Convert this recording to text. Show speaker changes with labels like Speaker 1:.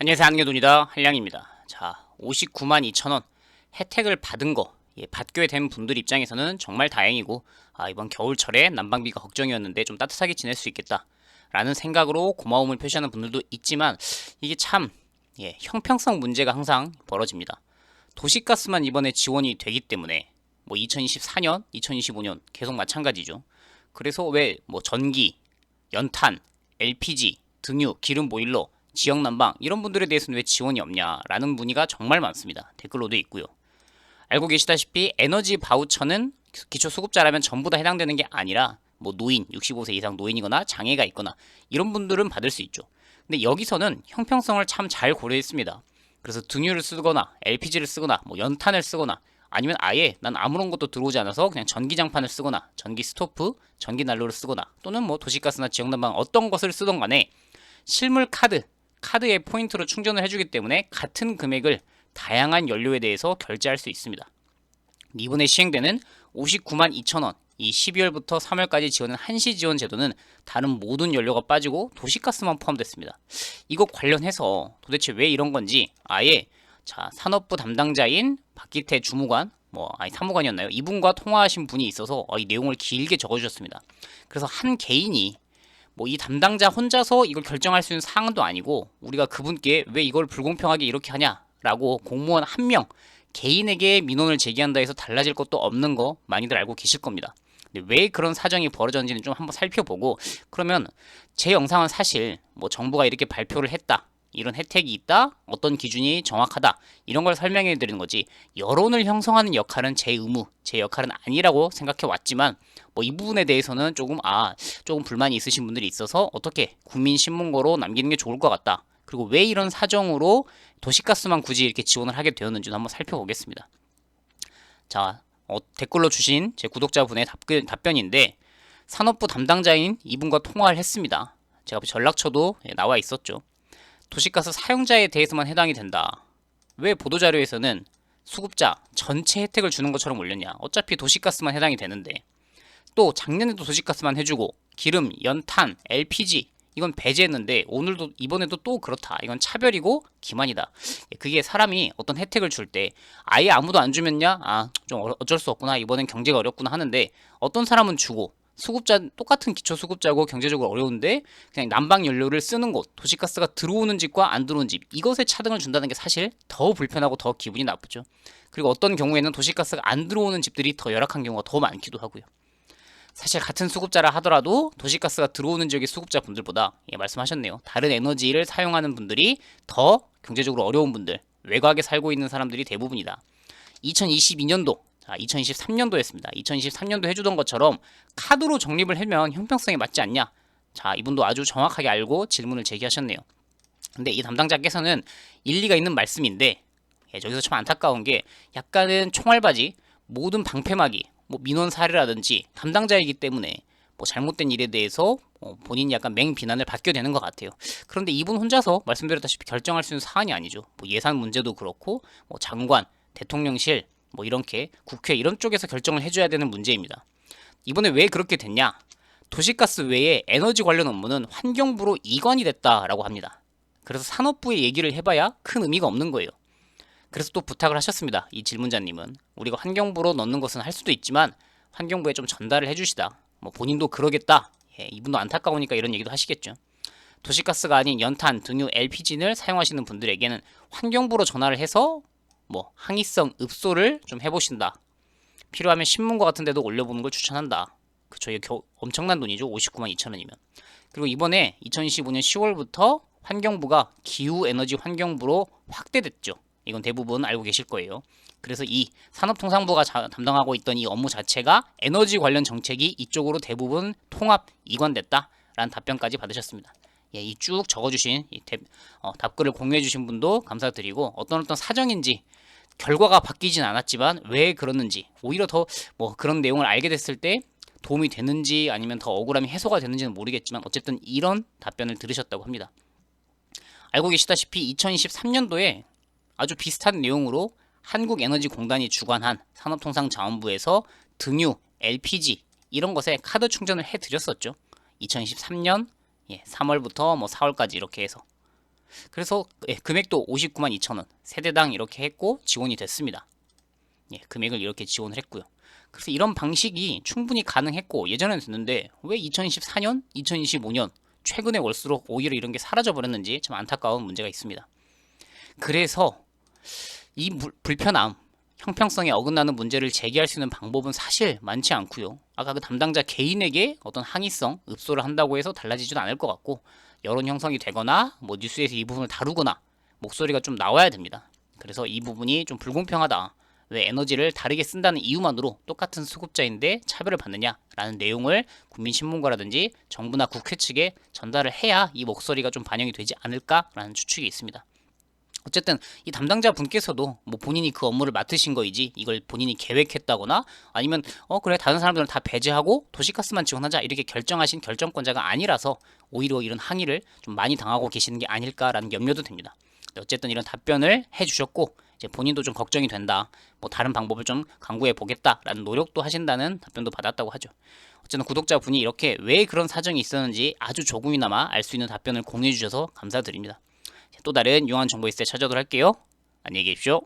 Speaker 1: 안녕하세요. 한겨돈이다. 한량입니다. 자, 59만 2천원 혜택을 받은 거, 받게 된 분들 입장에서는 정말 다행이고, 이번 겨울철에 난방비가 걱정이었는데 좀 따뜻하게 지낼 수 있겠다 라는 생각으로 고마움을 표시하는 분들도 있지만, 이게 참 형평성 문제가 항상 벌어집니다. 도시가스만 이번에 지원이 되기 때문에 2024년, 2025년 계속 마찬가지죠. 그래서 왜 전기, 연탄, LPG, 등유, 기름 보일러, 지역 난방 이런 분들에 대해서는 왜 지원이 없냐라는 문의가 정말 많습니다. 댓글로도 있고요. 알고 계시다시피 에너지 바우처는 기초수급자라면 전부 다 해당되는 게 아니라 노인, 65세 이상 노인이거나 장애가 있거나 이런 분들은 받을 수 있죠. 근데 여기서는 형평성을 참 잘 고려했습니다. 그래서 등유를 쓰거나 LPG를 쓰거나 연탄을 쓰거나 아니면 아예 난 아무런 것도 들어오지 않아서 그냥 전기장판을 쓰거나 전기 스토프, 전기 난로를 쓰거나 또는 도시가스나 지역난방 어떤 것을 쓰던 간에 실물 카드에 포인트로 충전을 해주기 때문에 같은 금액을 다양한 연료에 대해서 결제할 수 있습니다. 이번에 시행되는 59만 2천원 이 12월부터 3월까지 지원한 한시 지원 제도는 다른 모든 연료가 빠지고 도시가스만 포함됐습니다. 이거 관련해서 도대체 왜 이런 건지 아예 산업부 담당자인 박기태 주무관 사무관이었나요? 이분과 통화하신 분이 있어서 이 내용을 길게 적어주셨습니다. 그래서 한 개인이 이 담당자 혼자서 이걸 결정할 수 있는 사항도 아니고 우리가 그분께 왜 이걸 불공평하게 이렇게 하냐라고 공무원 한 명 개인에게 민원을 제기한다 해서 달라질 것도 없는 거 많이들 알고 계실 겁니다. 근데 왜 그런 사정이 벌어졌는지는 좀 한번 살펴보고, 그러면 제 영상은 사실 정부가 이렇게 발표를 했다, 이런 혜택이 있다, 어떤 기준이 정확하다, 이런 걸 설명해 드리는 거지 여론을 형성하는 역할은 제 의무, 제 역할은 아니라고 생각해 왔지만 이 부분에 대해서는 조금 불만이 있으신 분들이 있어서 어떻게 국민신문고로 남기는 게 좋을 것 같다, 그리고 왜 이런 사정으로 도시가스만 굳이 이렇게 지원을 하게 되었는지도 한번 살펴보겠습니다. 자, 댓글로 주신 제 구독자분의 답변인데, 산업부 담당자인 이분과 통화를 했습니다. 제가 전락처도 나와 있었죠. 도시가스 사용자에 대해서만 해당이 된다. 왜 보도자료에서는 수급자 전체 혜택을 주는 것처럼 올렸냐? 어차피 도시가스만 해당이 되는데. 또 작년에도 도시가스만 해주고 기름, 연탄, LPG 이건 배제했는데 이번에도 또 그렇다. 이건 차별이고 기만이다. 그게 사람이 어떤 혜택을 줄 때 아예 아무도 안 주면야 좀 어쩔 수 없구나, 이번엔 경제가 어렵구나 하는데, 어떤 사람은 주고 똑같은 기초수급자고 경제적으로 어려운데 그냥 난방 연료를 쓰는 곳, 도시가스가 들어오는 집과 안 들어오는 집, 이것에 차등을 준다는 게 사실 더 불편하고 더 기분이 나쁘죠. 그리고 어떤 경우에는 도시가스가 안 들어오는 집들이 더 열악한 경우가 더 많기도 하고요. 사실 같은 수급자라 하더라도 도시가스가 들어오는 지역의 수급자분들보다 말씀하셨네요, 다른 에너지를 사용하는 분들이 더 경제적으로 어려운 분들, 외곽에 살고 있는 사람들이 대부분이다. 2022년도 2023년도였습니다. 2023년도 해주던 것처럼 카드로 적립을 하면 형평성에 맞지 않냐? 이분도 아주 정확하게 알고 질문을 제기하셨네요. 근데 이 담당자께서는 일리가 있는 말씀인데, 저기서 참 안타까운 게 약간은 총알바지, 모든 방패막이 민원 사례라든지 담당자이기 때문에 잘못된 일에 대해서 본인이 약간 맹비난을 받게 되는 것 같아요. 그런데 이분 혼자서 말씀드렸다시피 결정할 수 있는 사안이 아니죠. 예산 문제도 그렇고 장관, 대통령실 이렇게 국회 이런 쪽에서 결정을 해줘야 되는 문제입니다. 이번에 왜 그렇게 됐냐? 도시가스 외에 에너지 관련 업무는 환경부로 이관이 됐다라고 합니다. 그래서 산업부에 얘기를 해봐야 큰 의미가 없는 거예요. 그래서 또 부탁을 하셨습니다. 이 질문자님은 우리가 환경부로 넣는 것은 할 수도 있지만 환경부에 좀 전달을 해주시다. 본인도 그러겠다. 이분도 안타까우니까 이런 얘기도 하시겠죠. 도시가스가 아닌 연탄, 등유, LPG를 사용하시는 분들에게는 환경부로 전화를 해서 항의성 읍소를 좀 해보신다. 필요하면 신문고 같은 데도 올려보는 걸 추천한다. 그쵸, 이게 엄청난 돈이죠. 59만 2천원이면. 그리고 이번에 2025년 10월부터 환경부가 기후에너지 환경부로 확대됐죠. 이건 대부분 알고 계실 거예요. 그래서 이 산업통상부가 담당하고 있던 이 업무 자체가 에너지 관련 정책이 이쪽으로 대부분 통합 이관됐다라는 답변까지 받으셨습니다. 이 쭉 적어주신 답글을 공유해주신 분도 감사드리고, 어떤 사정인지 결과가 바뀌진 않았지만 왜 그러는지, 오히려 더 그런 내용을 알게 됐을 때 도움이 되는지 아니면 더 억울함이 해소가 되는지는 모르겠지만 어쨌든 이런 답변을 들으셨다고 합니다. 알고 계시다시피 2023년도에 아주 비슷한 내용으로 한국에너지공단이 주관한 산업통상자원부에서 등유, LPG 이런 것에 카드 충전을 해드렸었죠. 2023년 3월부터 4월까지 이렇게 해서. 그래서 금액도 59만 2천 원 세대당 이렇게 했고 지원이 됐습니다. 금액을 이렇게 지원을 했고요. 그래서 이런 방식이 충분히 가능했고 예전에는 됐는데 왜 2024년, 2025년 최근에 올수록 오히려 이런 게 사라져 버렸는지 참 안타까운 문제가 있습니다. 그래서 이 불편함, 형평성에 어긋나는 문제를 제기할 수 있는 방법은 사실 많지 않고요. 아까 그 담당자 개인에게 어떤 항의성, 읍소를 한다고 해서 달라지지도 않을 것 같고 여론 형성이 되거나 뭐 뉴스에서 이 부분을 다루거나 목소리가 좀 나와야 됩니다. 그래서 이 부분이 좀 불공평하다. 왜 에너지를 다르게 쓴다는 이유만으로 똑같은 수급자인데 차별을 받느냐라는 내용을 국민신문고라든지 정부나 국회 측에 전달을 해야 이 목소리가 좀 반영이 되지 않을까라는 추측이 있습니다. 어쨌든 이 담당자 분께서도 뭐 본인이 그 업무를 맡으신 거이지 이걸 본인이 계획했다거나 아니면 그래 다른 사람들은 다 배제하고 도시가스만 지원하자 이렇게 결정하신 결정권자가 아니라서 오히려 이런 항의를 좀 많이 당하고 계시는 게 아닐까라는 염려도 됩니다. 어쨌든 이런 답변을 해주셨고 이제 본인도 좀 걱정이 된다. 뭐 다른 방법을 좀 강구해 보겠다라는 노력도 하신다는 답변도 받았다고 하죠. 어쨌든 구독자분이 이렇게 왜 그런 사정이 있었는지 아주 조금이나마 알 수 있는 답변을 공유해 주셔서 감사드립니다. 또 다른 유용한 정보 있을 때 찾아오도록 할게요. 안녕히 계십시오.